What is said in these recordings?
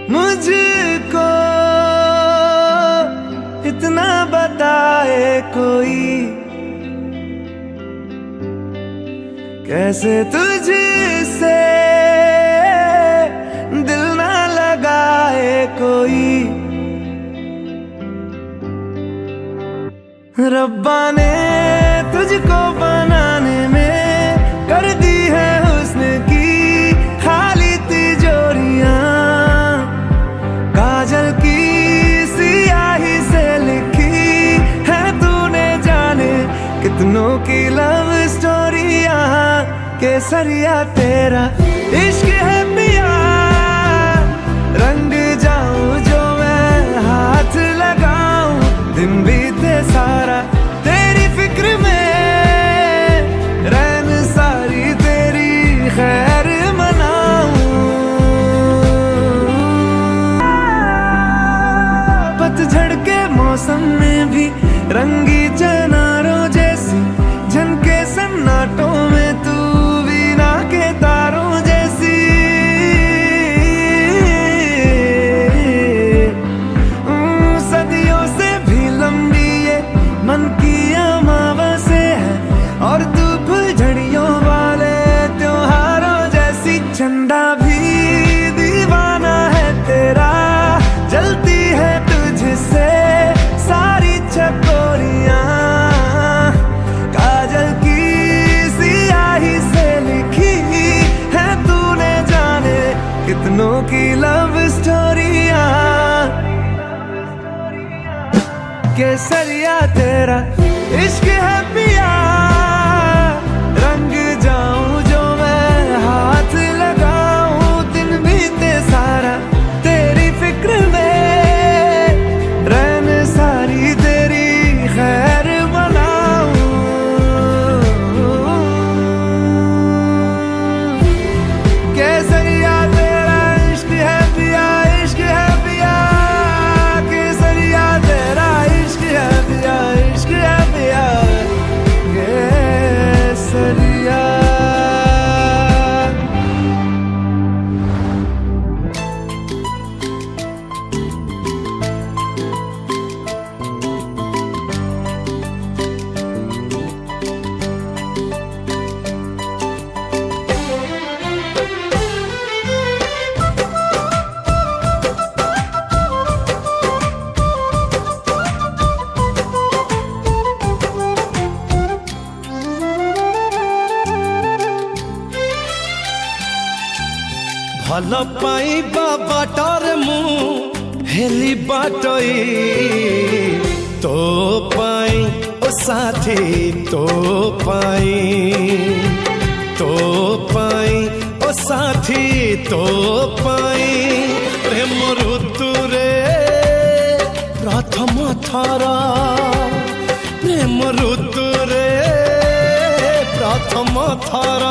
मुझको इतना बताए कोई, कैसे तुझसे दिल ना लगाए कोई। रब्बा ने तुझको बनाने में कर दी है हुस्न की खाली तिजोरियां, काजल की सियाही से लिखी है तूने जाने कितनों की लव स्टोरियां। केसरिया तेरा इश्क है पिया, रंग जाऊं जो मैं हाथ लगाऊं, दिन बीते सारा तेरी फिक्र में, रैन सारी तेरी खैर मनाऊं। पतझड़ के मौसम में भी रंगी चनारों जैसी झनके सन्नाटों में तू वीणा के तारों जैसी। सदियों से भी लंबी ये मन की अमावस्या है, और तू फुलझड़ियों वाले त्योहारों जैसी। चंदा भी दीवाना है तेरा, जलती है तुझसे सारी चकोरियां, काजल की सियाही से लिखी है तूने जाने कितनों की लव स्टोरियां। केसरिया तेरा इश्क है पिया, रंग जाऊं जो मैं हाथ लगाऊं, दिन बीते सारा तेरी फिक्र में, रैन सारी तेरी खैर मनाऊं। केसरिया तेरा इश्क है पिया, इश्क है पिया, केसरिया तेरा इश्क है पिया, इश्क है पिया, केसरिया। भल पाइबा बाटर मु हेली बाटई, तो पाई ओ साथी तो पाई, तो पाई ओ साथी तो पाई। प्रेम ऋतुरे प्रथम थर, प्रेम ऋतुरे प्रथम थर,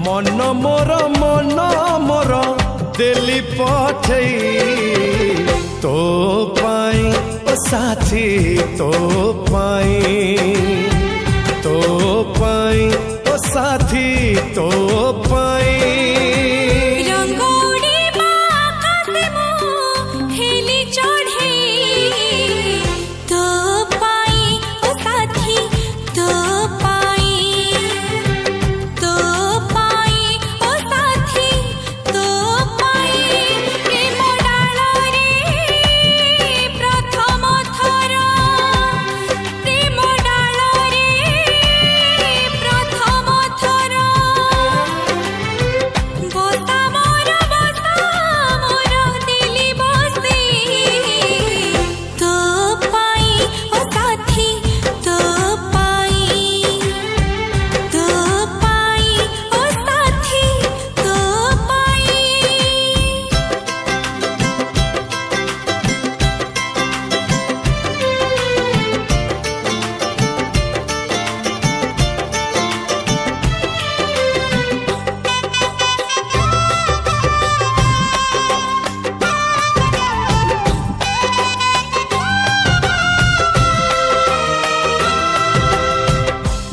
मन मोर दिल्ली पठई, तो पाई ओ साथी तो पाई, तो पाई ओ साथी तो पाई।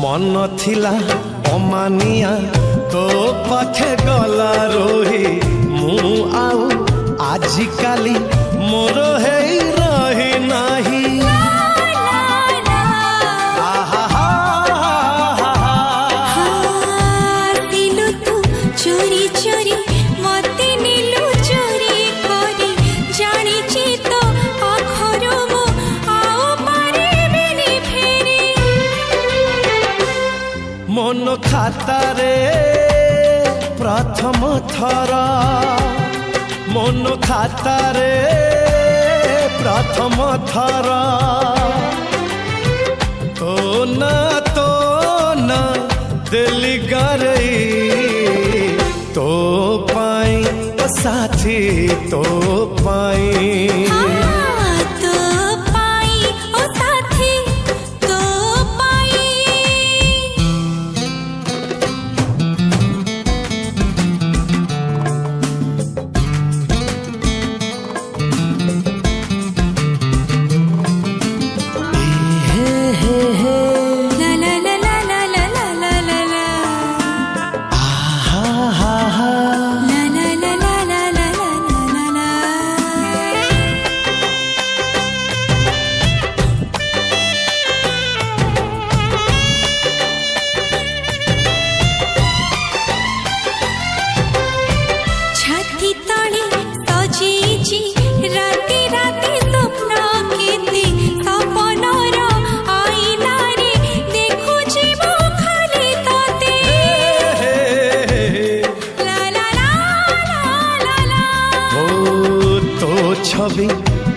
मन थिला अमानिया तो पाखे गला रोही, आउ आजिकाली मोर हेई रही नाही चोरी चोरी मते नीलू चोरी करी जानिची तो आखरो मो आओ पारिबिनी फेरी मन खातारे प्रथम थर मन खातारे प्रथम थर तो ना दिल्ली गरई तो पाई ओ साथी तो पाई तो पाई ओ साथी तो पाई ला ला ला ला ला ला ला ला ला ला ला ला ला ला ला ला ला ला छाती तले सजेची राती राती स्वप्न केते सपनर आईना रे देखुची मो खाली तते ला ला ला ला ला ला ओ तो छवि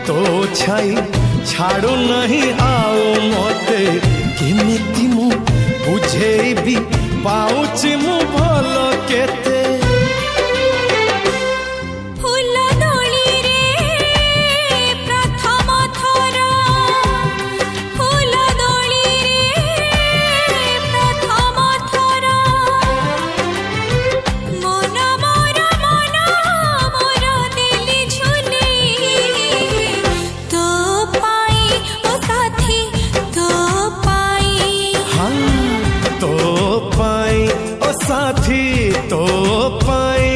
तो छाई छाड़ू नहीं आओ मते केमिति मु बुझेबी पाउची मु भल केते फूल दोली रे प्रथम थर फूल दोली रे प्रथम थर मन मोर दिली झुली तो पाई ओ साथी तो पाई हाँ तो पाई ओ साथी तो पाई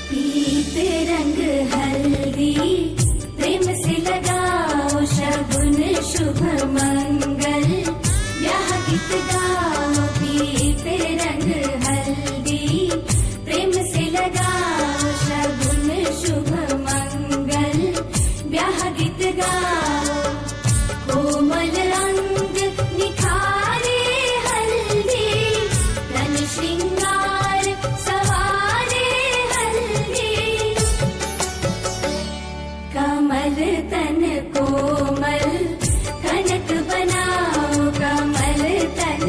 पीते रंग हल्दी प्रेम से लगाओ शगुन शुभ मंगल ब्याह गीत गाओ पीते रंग हल्दी प्रेम से लगाओ शगुन शुभ मंगल ब्याह गीत गाओ कोमल अंग निखारे हल्दी तन श्रृंगार सवारे हल्दी कमल तन कोमल कनक बनाओ कमल तन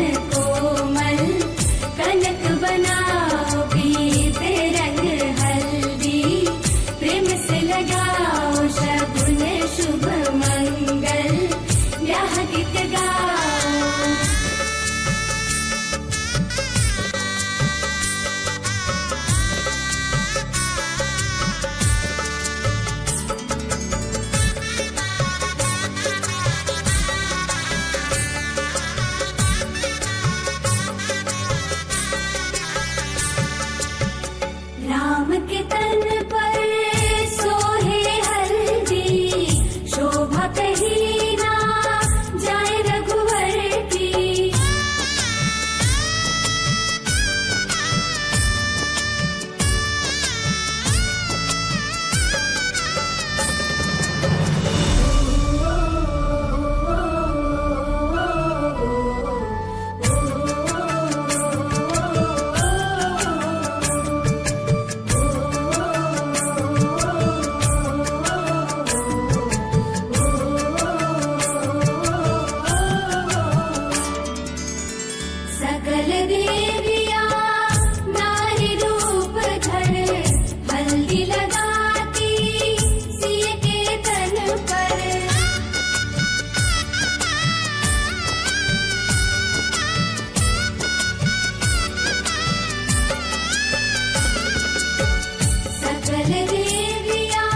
सकल देविया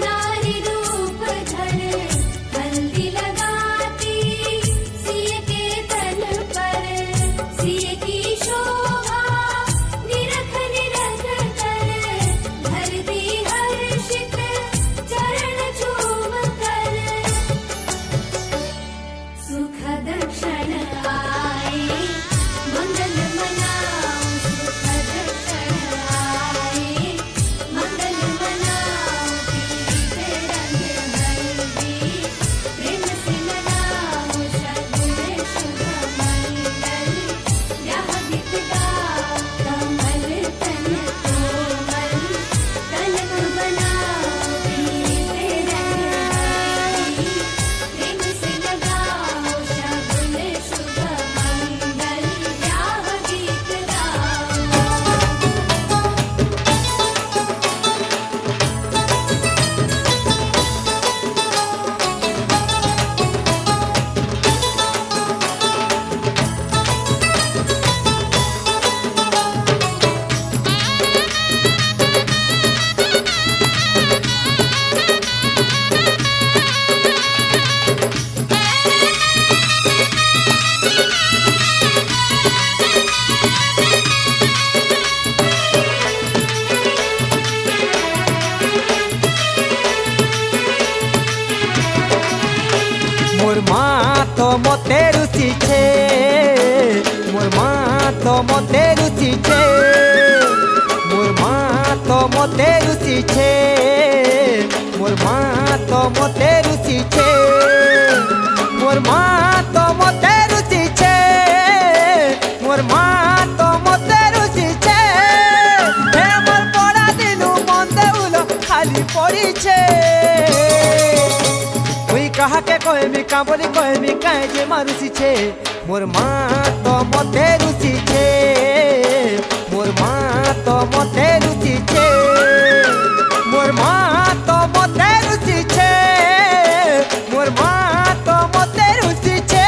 नारी रूप धर हल्दी लगाती सिय के तन पर सिय की शोभा निरख निरख कर धरती हर्षित चरण चूम कर सुखद क्षण आए मंगल मनाओ सुखद क्षण आए मंगल मनाओ गीत रंग हल्दी प्रेम से मनाओ शगुन शुभ मंगल ब्याह गीत गाओ कमल तन कोमल तनक बनाओ गीत रंग हल्दी प्रेम से लगाओ शगुन शुभ मंगल ब्याह गीत गाओ মোর মা তো মতে রুচিছে মোর মা তো মতে রুচিছে মোর মা তো মতে রুচিছে মোর মা তো মতে রুচিছে মোর মা তো মতে রুচিছে মোর মা তো মতে রুচিছে হে মোর পড়া দিনু মন দেউলো খালি পড়িছে ওই কাহাকে কহেমি কাবলি কহেমি কাহে যে মারুছিছে মোর মা তো মতে রুচিছে মোর মা তো মতে রুচিছে মোর মা তো মতে রুচিছে মোর মা তো মতে রুচিছে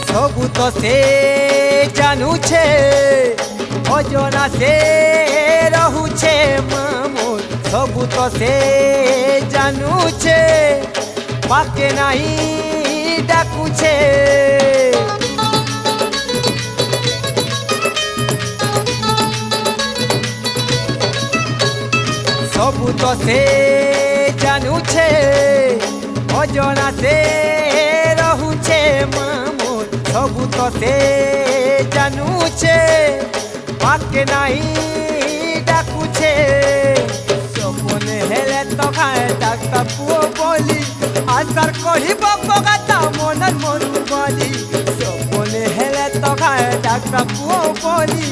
সবু তো সে জানুছে অজনা সে রহুছে মামুর সবু তো সে জানুছে পাকে নাই ডাকুছে সবু তো সে জানুছে অজনা সে রহুছে মামুর সবু তো সে জানুছে পাকে নাই ডাকুছে সপনে হেলে তো খায় ডাক্তার পুয় বলি আসার কহিব বগাতা মনের মরু বলি সপনে হেলে তো খায় ডাক্তার পুয় বলি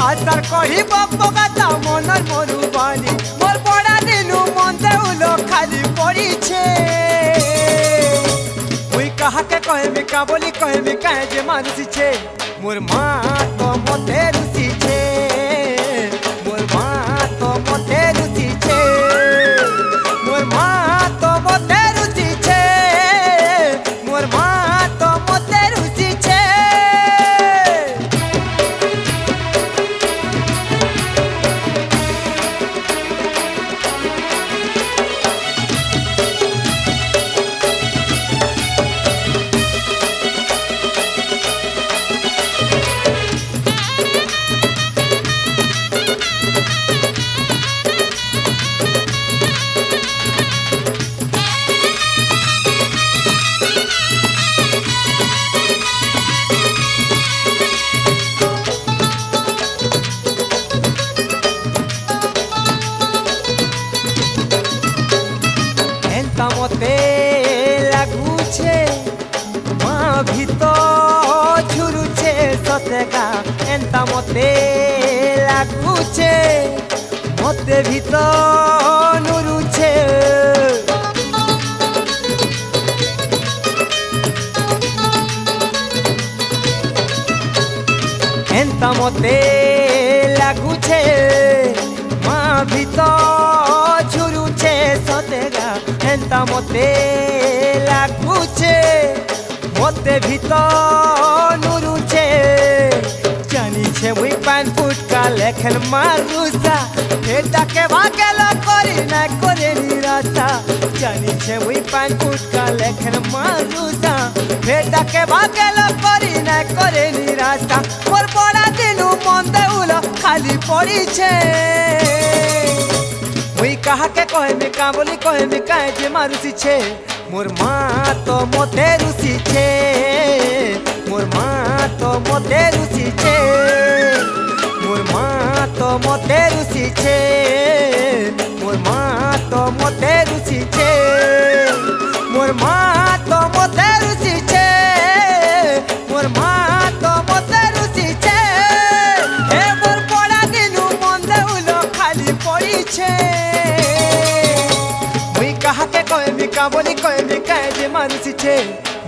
আসার কহিব বগাতা মনের মরু বলি মোর পড়া দিনু মন দেউলো খালি পড়িছে ওই কাহাকে কহেমি কাবলি কহেমি কাহে যে মারুছিছে মোর মা তো মতে রুচিছে মোর মা তো মতে রুচিছে মোর মা তো মতে রুচিছে মোর মা তো মতে রুচিছে ଏନ୍ତା ମତେ ଲାଗୁଛେ ମତେ ଭିତରୁଛେ ଏନ୍ତା ମତେ ଲାଗୁଛେ ମା ଭିତର ଝୁରୁଛେ ସତେଗା ଏନ୍ତା ମତେ ଲାଗୁଛେ মতে ভিতরুছে জানিছে মুই পান ফুটকা লেখেন মারুসা এটাকে ভাগেল করি না করে নিরাশা জানিছে মুই পান ফুটকা লেখেন মারুসা এটাকে ভাগেল করি না করে নিরাশা মোর বড়া দিনু মন দেউল খালি পড়িছে মুই কাহাকে কহেমি কা বলি কহেমি কায়ে যে মারুসিছে মোর মা তো মতে রুসিছে মোর মা তো মতে রুসিছে মোর মা তো মতে রুসিছে মোর মা তো মতে রুসিছে মোর মা তো মতে রুসিছে মোর মা তো মতে রুসিছে হে মোর পড়া দিনু মন দেউল খালি পড়িছে কাহাকে কহেমি কা বলি কহেমি কায়ে যে মারুসিছে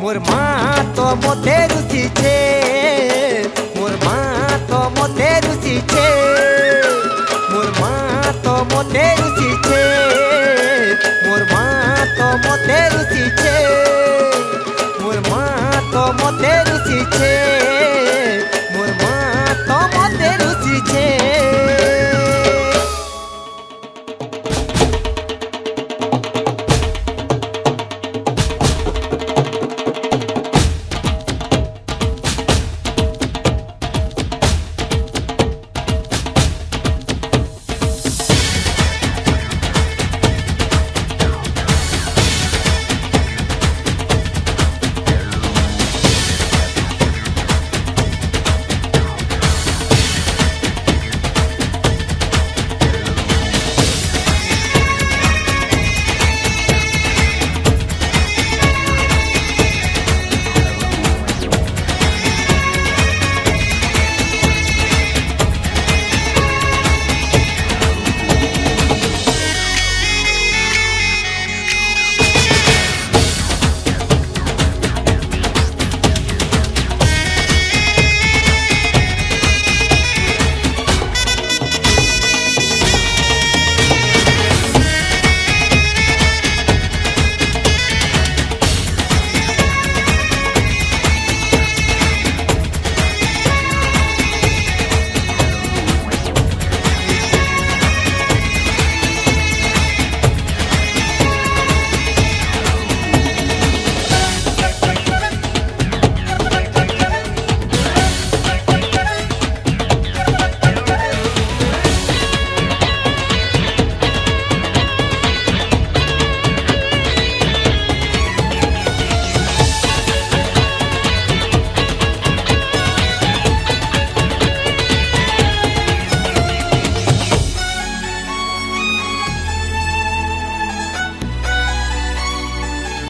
মোর মা তো মতে রুসিছে মোর মা তো মতে রুসিছে মোর মা তো মতে রুসিছে মোর মা তো মতে রুসিছে মোর মা তো মতে